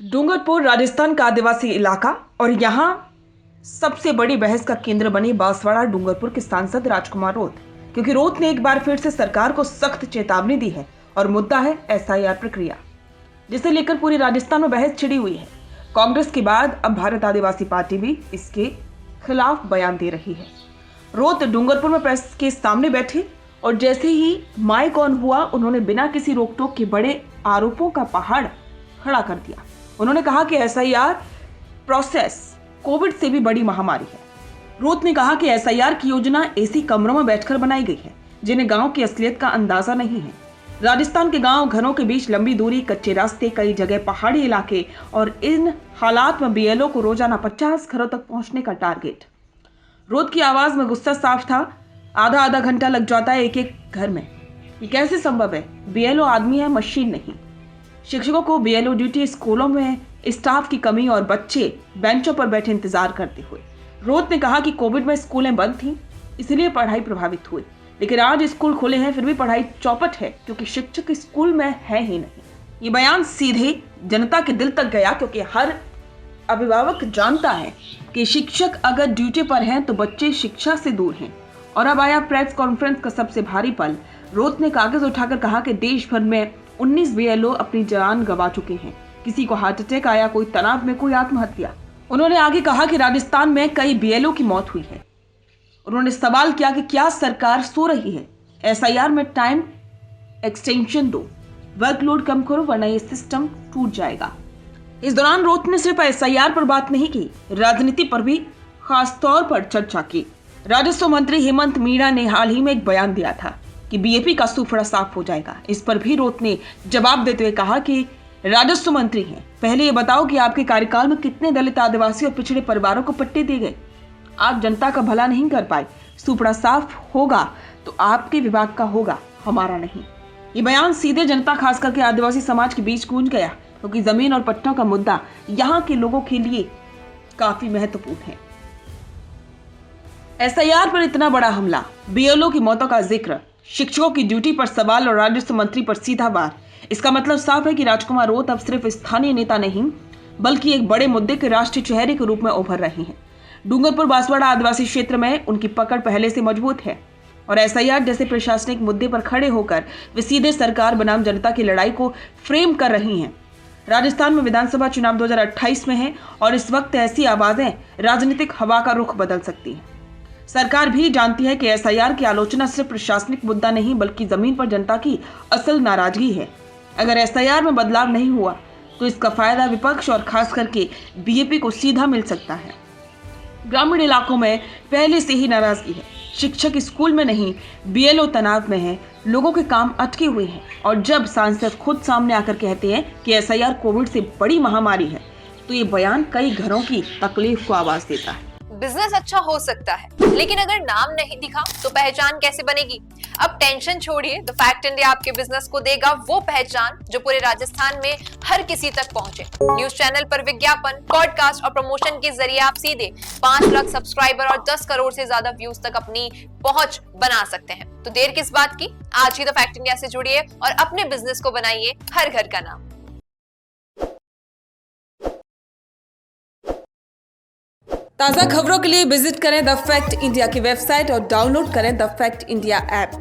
डूंगरपुर राजस्थान का आदिवासी इलाका और यहाँ सबसे बड़ी बहस का केंद्र बनी बांसवाड़ा डूंगरपुर के सांसद राजकुमार रोत, क्योंकि रोत ने एक बार फिर से सरकार को सख्त चेतावनी दी है और मुद्दा है एसआईआर प्रक्रिया, जिसे लेकर पूरे राजस्थान में बहस छिड़ी हुई है। कांग्रेस के बाद अब भारत आदिवासी पार्टी भी इसके खिलाफ बयान दे रही है। रोत डूंगरपुर में प्रेस के सामने बैठे और जैसे ही माइक ऑन हुआ, उन्होंने बिना किसी रोकटोक के बड़े आरोपों का पहाड़ खड़ा कर दिया। उन्होंने कहा कि एसआईआर प्रोसेस कोविड से भी बड़ी महामारी है। रोत ने कहा कि एसआईआर की योजना एसी कमरों में बैठकर बनाई गई है, जिन्हें गांव की असलियत का अंदाजा नहीं है। राजस्थान के गांव घरों के बीच लंबी दूरी, कच्चे रास्ते, कई जगह पहाड़ी इलाके, और इन हालात में बीएलओ को रोजाना 50 घरों तक पहुंचने का टारगेट। रोत की आवाज में गुस्सा साफ था। आधा घंटा लग जाता है एक घर में, ये कैसे संभव है? बीएलओ आदमी है, मशीन नहीं। शिक्षकों को बीएलओ ड्यूटी, स्कूलों में स्टाफ की कमी और बच्चे बेंचों पर बैठे इंतजार करते हुए। रोत ने कहा कि कोविड में स्कूलें बंद थीं, इसलिए पढ़ाई प्रभावित हुई, लेकिन आज स्कूल खुले हैं फिर भी पढ़ाई चौपट है, क्योंकि शिक्षक स्कूल में है ही नहीं। ये बयान सीधे जनता के दिल तक गया, क्योंकि हर अभिभावक जानता है कि शिक्षक अगर ड्यूटी पर हैं तो बच्चे शिक्षा से दूर हैं। और अब आया प्रेस कॉन्फ्रेंस का सबसे भारी पल। रोत ने कागज उठाकर कहा कि देश भर में 19 बीएलओ अपनी जान गंवा चुके हैं। किसी को हार्ट अटैक आया, कोई तनाव में, कोई आत्महत्या। उन्होंने आगे कहा कि राजस्थान में कई बीएलओ की मौत हुई है। उन्होंने सवाल किया कि क्या सरकार सो रही है? एसआईआर में टाइम एक्सटेंशन दो, वर्कलोड कम करो, वरना ये सिस्टम टूट जाएगा। इस दौरान रोत ने सिर्फ एसआईआर पर बात नहीं की, राजनीति पर भी खास तौर पर चर्चा की। राजस्व मंत्री हेमंत मीणा ने हाल ही में एक बयान दिया था कि बीएपी का सूफड़ा साफ हो जाएगा। इस पर भी रोत ने जवाब देते हुए कहा कि राजस्व मंत्री हैं, पहले ये बताओ कि आपके कार्यकाल में कितने दलित, आदिवासी और पिछड़े परिवारों को पट्टे दिए गए? आप जनता का भला नहीं कर पाए। सूफड़ा साफ होगा तो आपके विभाग का होगा, हमारा नहीं। ये बयान सीधे जनता, खास करके आदिवासी समाज के बीच गूंज गया, क्योंकि जमीन और पट्टों का मुद्दा यहाँ के लोगों के लिए काफी महत्वपूर्ण है। एसआईआर पर इतना बड़ा हमला, बीएलओ की मौतों का जिक्र, शिक्षकों की ड्यूटी पर सवाल और राजस्व मंत्री पर सीधा वार। इसका मतलब साफ है कि राजकुमार रोत अब सिर्फ स्थानीय नेता नहीं, बल्कि एक बड़े मुद्दे के राष्ट्रीय चेहरे के रूप में उभर रहे हैं। डूंगरपुर बांसवाड़ा आदिवासी क्षेत्र में उनकी पकड़ पहले से मजबूत है और एसआईआर जैसे प्रशासनिक मुद्दे पर खड़े होकर वे सीधे सरकार बनाम जनता की लड़ाई को फ्रेम कर रही हैं। राजस्थान में विधानसभा चुनाव 2028 में है और इस वक्त ऐसी आवाजें राजनीतिक हवा का रुख बदल सकती हैं। सरकार भी जानती है कि एसआईआर की आलोचना सिर्फ प्रशासनिक मुद्दा नहीं, बल्कि जमीन पर जनता की असल नाराजगी है। अगर एसआईआर में बदलाव नहीं हुआ तो इसका फायदा विपक्ष और खास करके बीएपी को सीधा मिल सकता है। ग्रामीण इलाकों में पहले से ही नाराजगी है। शिक्षक स्कूल में नहीं, बीएलओ तनाव में है, लोगों के काम अटके हुए हैं। और जब सांसद खुद सामने आकर कहते हैं कि एसआईआर कोविड से बड़ी महामारी है, तो ये बयान कई घरों की तकलीफ को आवाज देता है। बिजनेस अच्छा हो सकता है, लेकिन अगर नाम नहीं दिखा तो पहचान कैसे बनेगी? अब टेंशन छोड़िए, द फैक्ट इंडिया आपके बिजनेस को देगा वो पहचान जो पूरे राजस्थान में हर किसी तक पहुंचे। न्यूज चैनल पर विज्ञापन, पॉडकास्ट और प्रमोशन के जरिए आप सीधे 5 लाख सब्सक्राइबर और 10 करोड़ से ज्यादा व्यूज तक अपनी पहुंच बना सकते हैं। तो देर किस बात की, आज ही द फैक्ट इंडिया से जुड़िए और अपने बिजनेस को बनाइए हर घर का नाम। ताज़ा खबरों के लिए विजिट करें द फैक्ट इंडिया की वेबसाइट और डाउनलोड करें द फैक्ट इंडिया ऐप।